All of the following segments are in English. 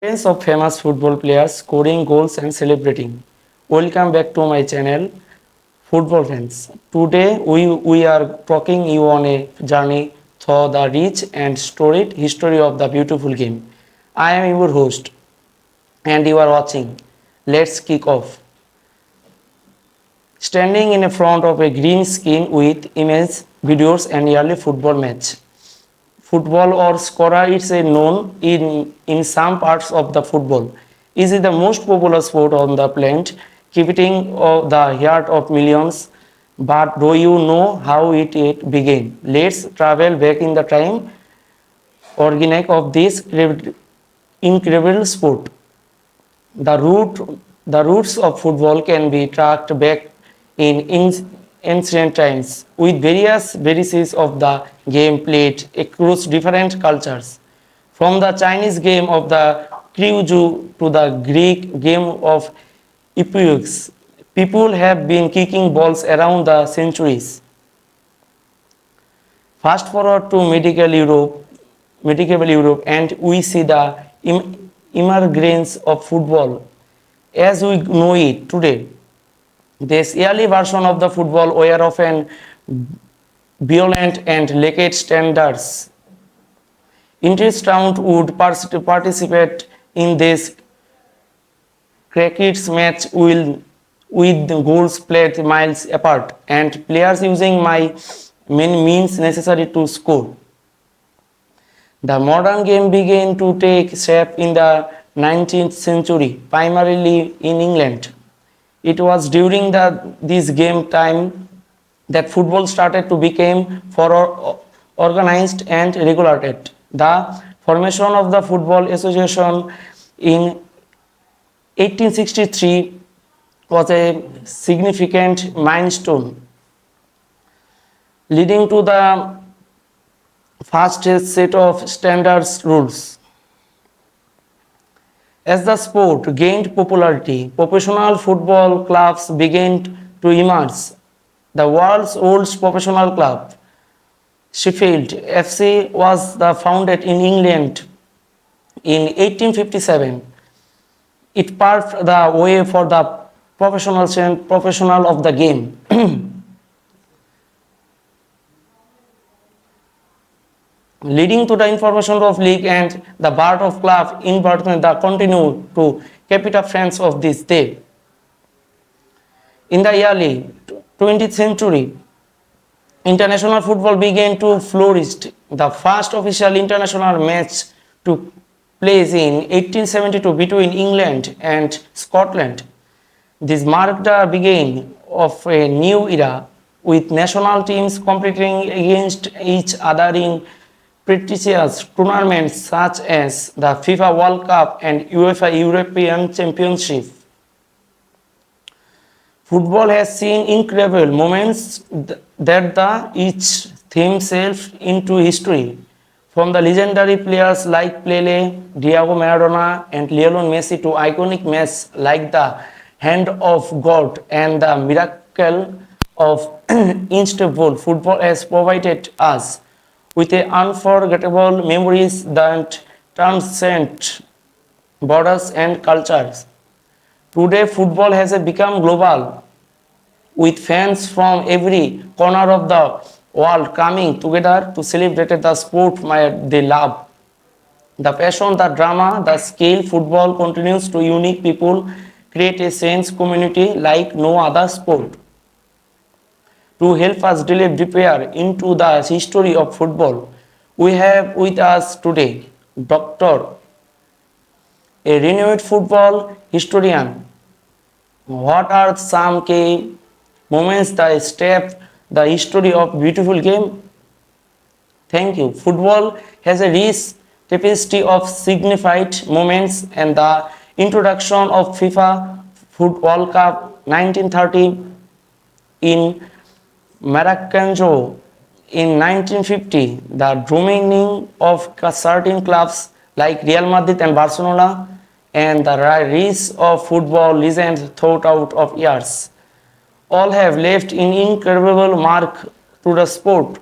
Millions of famous football players scoring goals and celebrating. Welcome back to my channel, Football Fans. Today we are talking you on a journey through the rich and storied history of the beautiful game. I am your host and you are watching. Let's kick off. Standing in front of a green screen with images, videos and early football match. Football or scorer is a known in some parts of the football. It is the most popular sport on the planet, keeping the heart of millions. But do you know how it began? Let's travel back in the time organic of this incredible sport. The the roots of football can be tracked back in ancient times, with various varieties of the game played across different cultures. From the Chinese game of the Kriuju to the Greek game of Epics, people have been kicking balls around the centuries. Fast forward to medieval Europe, and we see the emergence of football as we know it today. This early version of the football were often violent and lacked standards. Each round would participate in this cricket match with the goals played miles apart and players using my main means necessary to score. The modern game began to take shape in the 19th century, primarily in England. It was during this game time that football started to become organized and regulated. The formation of the Football Association in 1863 was a significant milestone, leading to the first set of standards rules. As the sport gained popularity, professional football clubs began to emerge. The world's oldest professional club, Sheffield FC, was founded in England in 1857. It paved the way for the professional of the game. Leading to the information of league and the birth of club in Britain that continue to capital friends of this day. In the early 20th century, international football began to flourish. The first official international match took place in 1872 between England and Scotland. This marked the beginning of a new era, with national teams competing against each other in prestigious tournaments such as the FIFA World Cup and UEFA European Championship. Football has seen incredible moments that each themselves into history. From the legendary players like Pelé, Diego Maradona, and Lionel Messi to iconic matches like the Hand of God and the Miracle of Istanbul, football has provided us with unforgettable memories that transcend borders and cultures. Today, football has become global, with fans from every corner of the world coming together to celebrate the sport they love. The passion, the drama, the skill, football continues to unite people, create a sense community like no other sport. To help us delve deeper into the history of football, we have with us today Dr. a renowned football historian. What are some key moments that step the history of beautiful game? Thank you. Football has a rich tapestry of signified moments, and the introduction of FIFA World Cup 1930 in Maracaibo in 1950, the dominating of certain clubs like Real Madrid and Barcelona, and the rise of football legends throughout of years, all have left an incredible mark to the sport.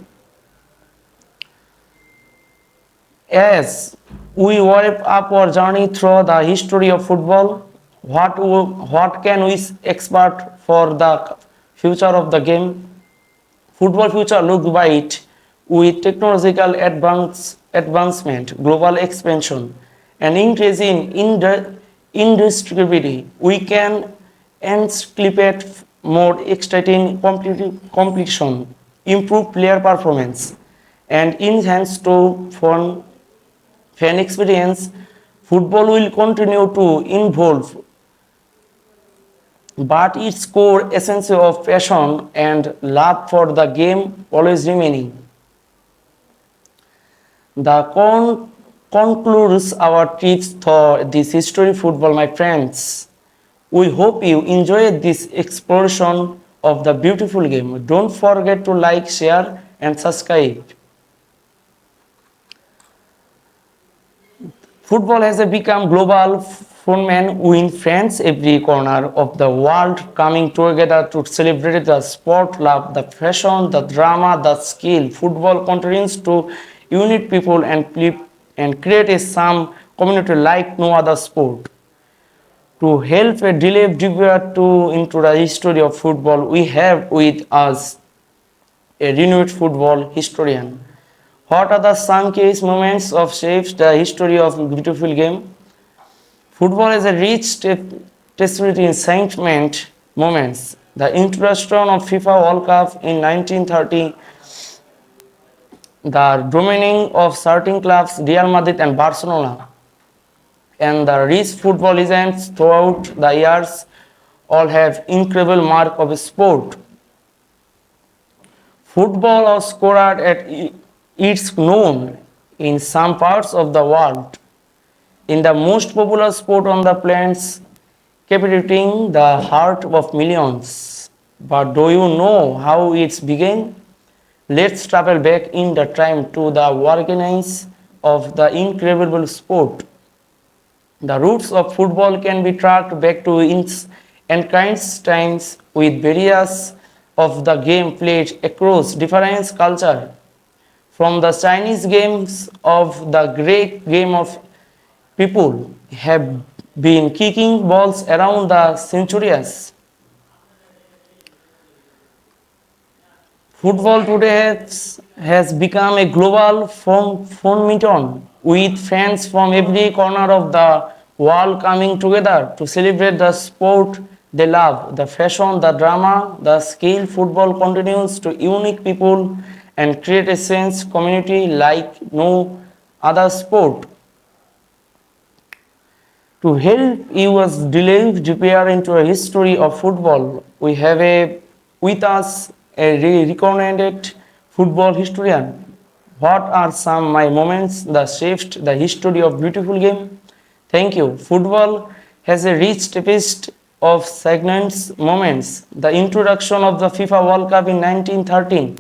As we wrap up our journey through the history of football, what can we expect for the future of the game? Football future looks bright with technological advancement, global expansion, and increasing industry. We can anticipate more exciting competition, improve player performance, and enhance to fan experience. Football will continue to evolve, but its core essence of passion and love for the game always remaining. The concludes our trips through this history football, my friends. We hope you enjoyed this exploration of the beautiful game. Don't forget to like, share, and subscribe. Football has become global phenomenon with friends every corner of the world coming together to celebrate the sport, love, the fashion, the drama, the skill. Football continues to unite people and create a some community like no other sport. To help delve deeper into the history of football, we have with us a renowned football historian. What are the some case moments of shapes the history of beautiful game? Football is a rich tapestry in sentiment moments. The introduction of FIFA World Cup in 1930, the dominating of certain clubs, Real Madrid and Barcelona, and the rich football legends throughout the years all have incredible mark of sport. Football was scored at its known in some parts of the world in the most popular sport on the planet, captivating the heart of millions. But do you know how it began? Let's travel back in the time to the origins of the incredible sport. The roots of football can be tracked back to its ancient times with various of the game played across different cultures. From the Chinese games of the Greek game of people have been kicking balls around the centuries. Football today has become a global phenomenon with fans from every corner of the world coming together to celebrate the sport they love, the fashion, the drama, the skill. Football continues to unite people and create a sense community like no other sport. To help you us delve deeper into a history of football, we have with us a recommended football historian. What are some my moments that shaped the history of beautiful game? Thank you. Football has a rich tapestry of segments moments. The introduction of the FIFA World Cup in 1913.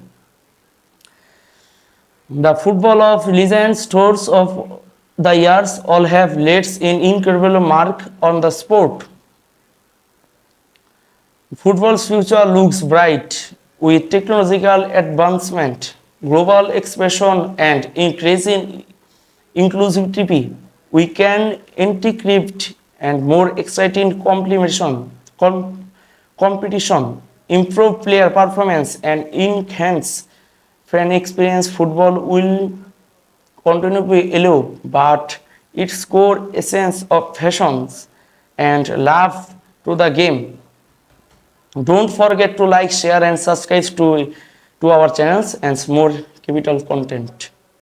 The football of legends tours of the years all have laid an incredible mark on the sport. Football's future looks bright with technological advancement, global expression, and increasing inclusivity. We can integrate and more exciting competition, improve player performance, and enhance fan experience. Football will continue to be elusive, but its core essence of passions and love to the game. Don't forget to like, share, and subscribe to our channels and more capital content.